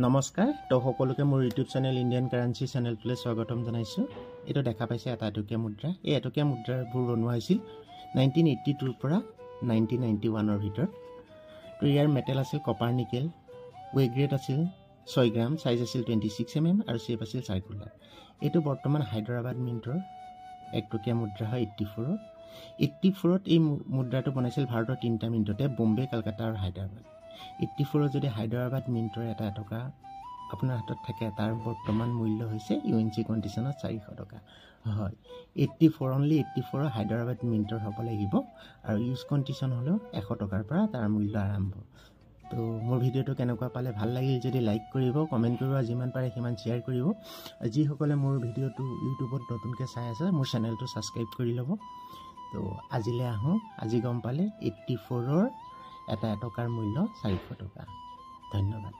নমস্কাৰ তো সকলোকে মোৰ ইউটিউব চেনেল ইণ্ডিয়ান কাৰেন্সি চেনেলটোলৈ স্বাগতম জনাইছোঁ। এইটো দেখা পাইছে এটা এটকীয়া মুদ্ৰা। এই এটকীয়া মুদ্ৰাবোৰ বনোৱা হৈছিল 1982 পৰা 1991 ভিতৰত। তো ইয়াৰ মেটেল আছিল কপাৰ নিকেল, ৱেইট গ্ৰেড আছিল 6 গ্ৰাম, সাইজ আছিল 26 mm আৰু শেপ আছিল চাৰ্কুলাৰ। এইটো বৰ্তমান হায়দৰাবাদ মিণ্টৰ একটকীয়া মুদ্ৰা হয় 84ত এই মুদ্ৰাটো বনাইছিল ভাৰতৰ 3টা মিণ্টতে, বম্বে, কলকাতা আৰু হায়দৰাবাদ। 84ত যদি হায়দৰাবাদ মিণ্টৰ এটা এটকা আপোনাৰ হাতত থাকে, তাৰ বৰ্তমান মূল্য হৈছে UNC কণ্ডিশ্যনত 400 টকা হয়। 84 অনলি 84 হায়দৰাবাদ মিণ্টৰ হ'ব লাগিব আৰু ইউজ কণ্ডিশ্যন হ'লেও 100 টকাৰ পৰা তাৰ মূল্য আৰম্ভ। তো মোৰ ভিডিঅ'টো কেনেকুৱা পালে, ভাল লাগিল যদি লাইক কৰিব, কমেণ্ট কৰিব, যিমান পাৰে সিমান শ্বেয়াৰ কৰিব। যিসকলে মোৰ ভিডিঅ'টো ইউটিউবত নতুনকৈ চাই আছে মোৰ চেনেলটো ছাবস্ক্ৰাইব কৰি ল'ব। তো আজিলৈ আহোঁ। আজি গম পালে 84ৰ এটা এটকাৰ মূল্য 400 টকা। ধন্যবাদ।